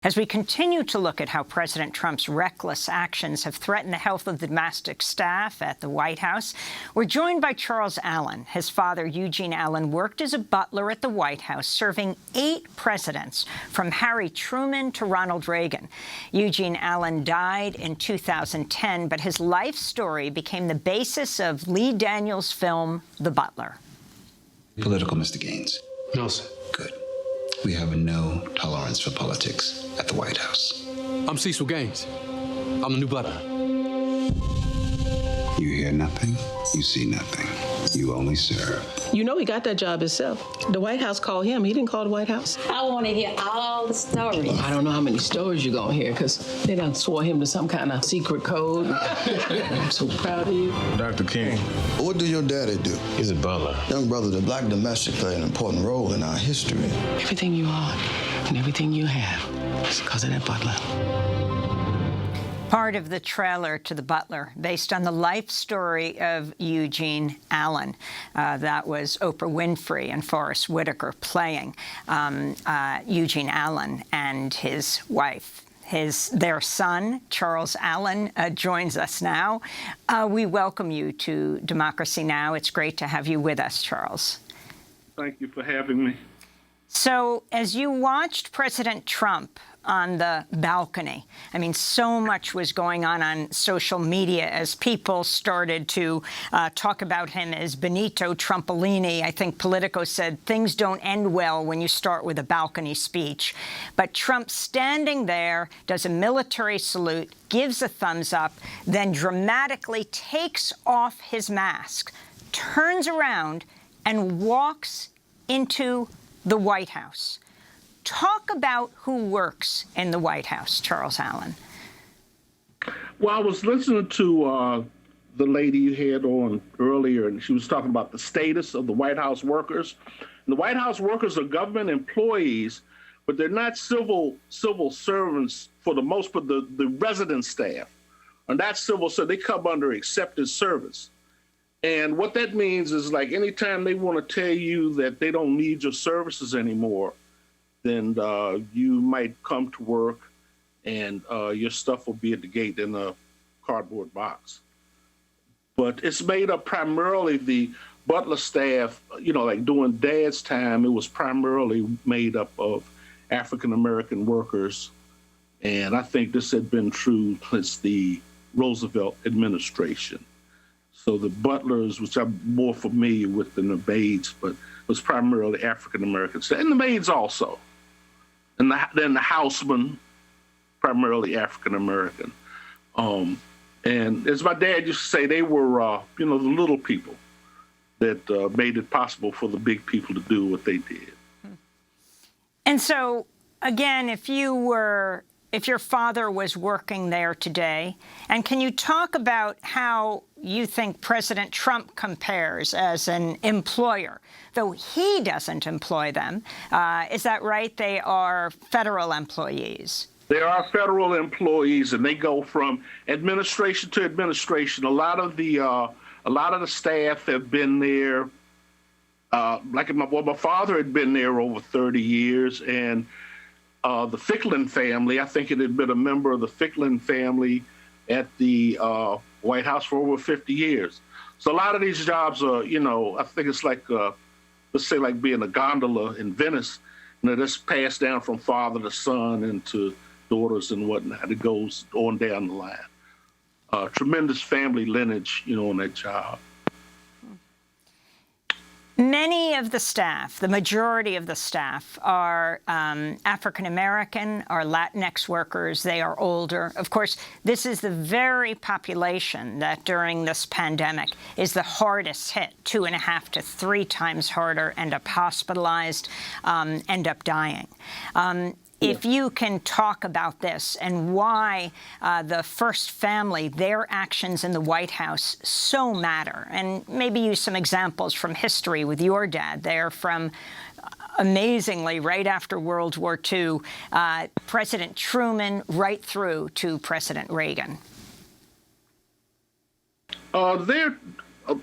As we continue to look at how President Trump's reckless actions have threatened the health of the domestic staff at the White House, we're joined by Charles Allen. His father, Eugene Allen, worked as a butler at the White House, serving 8 presidents, from Harry Truman to Ronald Reagan. Eugene Allen died in 2010, but his life story became the basis of Lee Daniels' film, The Butler. Political, Mr. Gaines? No, sir. Good. We have a no tolerance for politics at the White House. I'm Cecil Gaines. I'm the new butler. You hear nothing, you see nothing. You only serve. You know he got that job himself. The White House called him. He didn't call the White House. I want to hear all the stories. I don't know how many stories you're going to hear because they done swore him to some kind of secret code. I'm so proud of you. Dr. King. What do your daddy do? He's a butler. Young brother, the black domestic played an important role in our history. Everything you are and everything you have is because of that butler. Part of the trailer to The Butler, based on the life story of Eugene Allen. That was Oprah Winfrey and Forest Whitaker playing Eugene Allen and his wife. Their son, Charles Allen, joins us now. We welcome you to Democracy Now! It's great to have you with us, Charles. Thank you for having me. So, as you watched President Trump on the balcony, I mean, so much was going on social media as people started to talk about him as Benito Trumpolini. I think Politico said things don't end well when you start with a balcony speech. But Trump standing there, does a military salute, gives a thumbs up, then dramatically takes off his mask, turns around and walks into the White House. Talk about who works in the White House, Charles Allen. Well, I was listening to the lady you had on earlier, and she was talking about the status of the White House workers. And the White House workers are government employees, but they're not civil servants for the most part. The resident staff are not civil, so they come under accepted service. And what that means is, like, anytime they want to tell you that they don't need your services anymore, then you might come to work and your stuff will be at the gate in a cardboard box. But it's made up primarily the butler staff, you know, like during Dad's time, it was primarily made up of African-American workers. And I think this had been true since the Roosevelt administration. So the butlers, which I'm more familiar with than the maids, but was primarily African-Americans, and the maids also. And then the housemen, primarily African-American. And as my dad used to say, they were, you know, the little people that made it possible for the big people to do what they did. And so, again, if your father was working there today, and can you talk about how you think President Trump compares as an employer, though he doesn't employ them? Is that right? They are federal employees. They are federal employees, and they go from administration to administration. A lot of the staff have been there. Like my father had been there over 30 years, and the Ficklin family, I think it had been a member of the Ficklin family at the White House for over 50 years. So a lot of these jobs are, you know, I think it's like, let's say like being a gondola in Venice, you know, that's passed down from father to son and to daughters and whatnot. It goes on down the line. Tremendous family lineage, you know, on that job. Many of the staff, the majority of the staff, are African-American, are Latinx workers. They are older. Of course, this is the very population that during this pandemic is the hardest hit, 2.5 to 3 times harder, end up hospitalized, end up dying. If you can talk about this and why the first family, their actions in the White House so matter, and maybe use some examples from history with your dad. They're from, amazingly, right after World War II, President Truman right through to President Reagan. A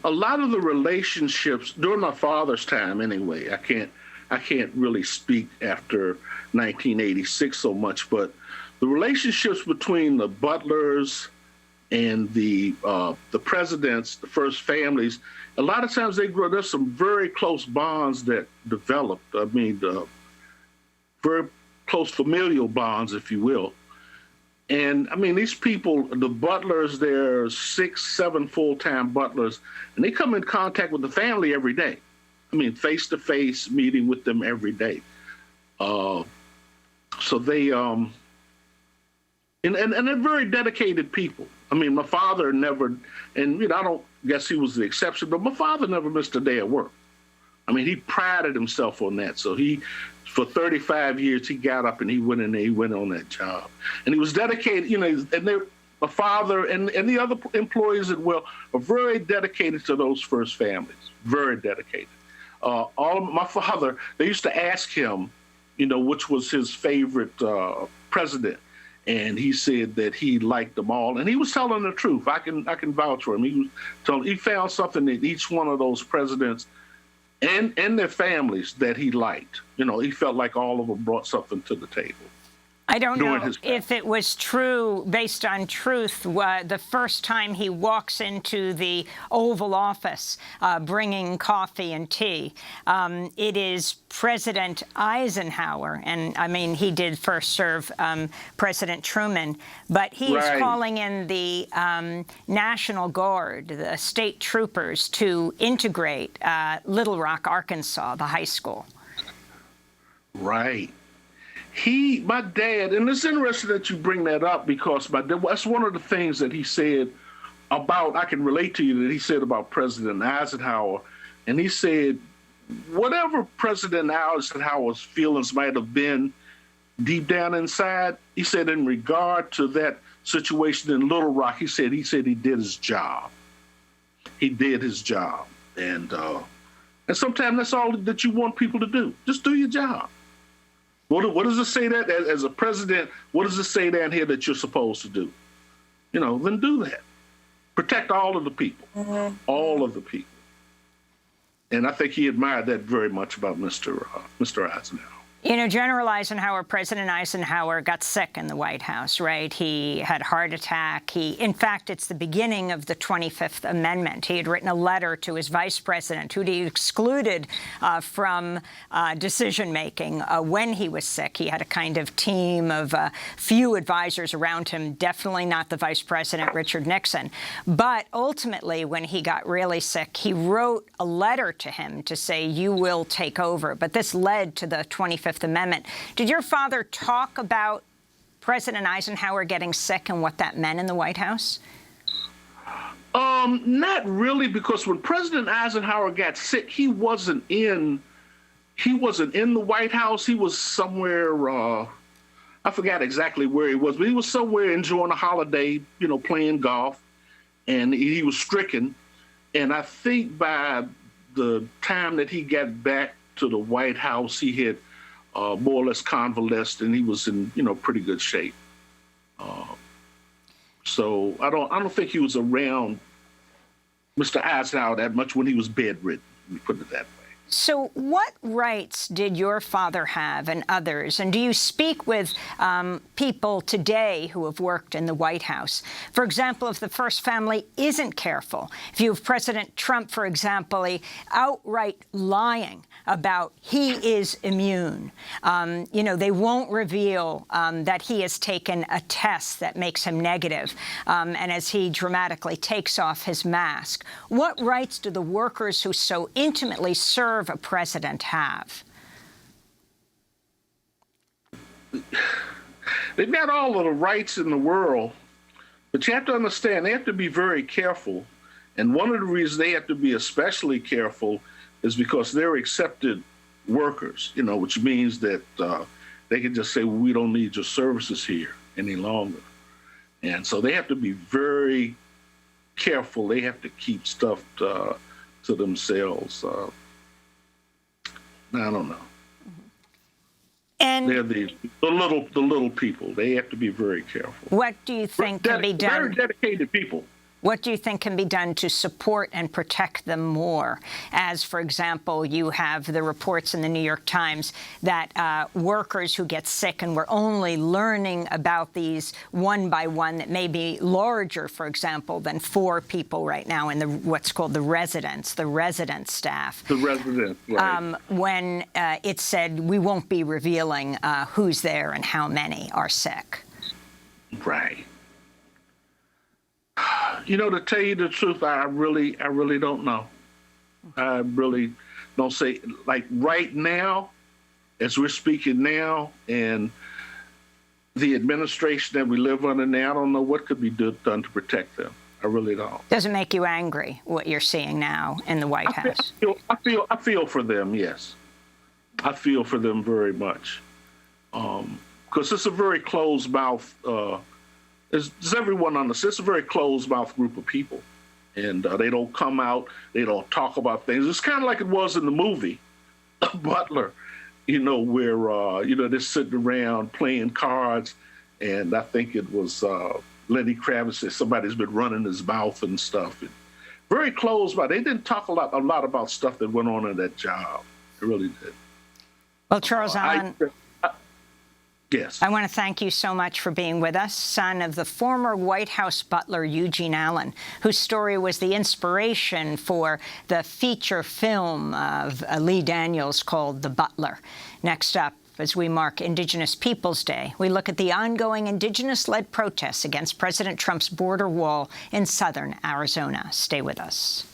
lot of the relationships during my father's time, anyway, I can't I can't really speak after 1986 so much, but the relationships between the Butlers and the presidents, the first families, a lot of times there's some very close bonds that developed. I mean, very close familial bonds, if you will. And I mean, these people, the Butlers, they're 6, 7 full-time Butlers, and they come in contact with the family every day. I mean, face-to-face meeting with them every day. So they, and they're very dedicated people. I mean, my father never, and I don't guess he was the exception, but my father never missed a day at work. I mean, he prided himself on that. So for 35 years, he got up and he went in there, he went on that job. And he was dedicated, and my father and the other employees as well are very dedicated to those first families, very dedicated. My father, they used to ask him, which was his favorite president. And he said that he liked them all, and he was telling the truth. I can vouch for him. He found something that each one of those presidents and their families that he liked. He felt like all of them brought something to the table. I don't know if it was true, based on truth, the first time he walks into the Oval Office bringing coffee and tea. It is President Eisenhower, and I mean, he did first serve President Truman, but he is calling in the National Guard, the state troopers, to integrate Little Rock, Arkansas, the high school. Right. My dad, and it's interesting that you bring that up because that's one of the things that he said I can relate to you, that he said about President Eisenhower. And he said, whatever President Eisenhower's feelings might have been deep down inside, he said in regard to that situation in Little Rock, he said he did his job. He did his job. And sometimes that's all that you want people to do. Just do your job. What does it say that as a president? What does it say down here that you're supposed to do? Then do that. Protect all of the people, all of the people. And I think he admired that very much about Mr. Eisenhower. General Eisenhower, President Eisenhower got sick in the White House, right? He had a heart attack. In fact, it's the beginning of the 25th Amendment. He had written a letter to his vice president, who he excluded from decision-making when he was sick. He had a kind of team of few advisors around him, definitely not the vice president, Richard Nixon. But ultimately, when he got really sick, he wrote a letter to him to say, you will take over. But this led to the 25th Amendment. Did your father talk about President Eisenhower getting sick and what that meant in the White House? Not really, because when President Eisenhower got sick, he wasn't in the White House. He was somewhere, I forgot exactly where he was, but he was somewhere enjoying a holiday, playing golf, and he was stricken. And I think by the time that he got back to the White House, he had more or less convalesced, and he was in pretty good shape. So I don't think he was around Mr. Eisenhower that much when he was bedridden. Let me put it that way. So what rights did your father have and others? And do you speak with people today who have worked in the White House? For example, if the first family isn't careful, if you have President Trump, for example, outright lying about he is immune, they won't reveal that he has taken a test that makes him negative, and as he dramatically takes off his mask. What rights do the workers who so intimately serve a president have? They've got all of the rights in the world, but you have to understand they have to be very careful. And one of the reasons they have to be especially careful is because they're accepted workers, which means that they can just say, well, we don't need your services here any longer. And so they have to be very careful. They have to keep stuff to themselves. I don't know. And they're the little people. They have to be very careful. What do you think can be done? Very dedicated people. What do you think can be done to support and protect them more? As, for example, you have the reports in the New York Times that workers who get sick, and we're only learning about these one by one, that may be larger, for example, than 4 people right now in what's called the resident staff. The residents, right. When it said we won't be revealing who's there and how many are sick. Right. You know, to tell you the truth, I really don't know. I really don't say, like right now, as we're speaking now, and the administration that we live under now, I don't know what could be done to protect them. I really don't. Does it make you angry what you're seeing now in the White House? I feel for them. Yes, I feel for them very much, because it's a very closed mouth. As everyone understands, it's a very closed mouth group of people, and they don't come out. They don't talk about things. It's kind of like it was in the movie Butler, you know, where you know, they're sitting around playing cards, and I think it was. Lenny Kravitz said somebody's been running his mouth and stuff. And very closed by. They didn't talk a lot about stuff that went on in that job. They really did. Well, Charles Allen, yes. I want to thank you so much for being with us, son of the former White House butler Eugene Allen, whose story was the inspiration for the feature film of Lee Daniels called The Butler. Next up, as we mark Indigenous Peoples Day, we look at the ongoing Indigenous-led protests against President Trump's border wall in southern Arizona. Stay with us.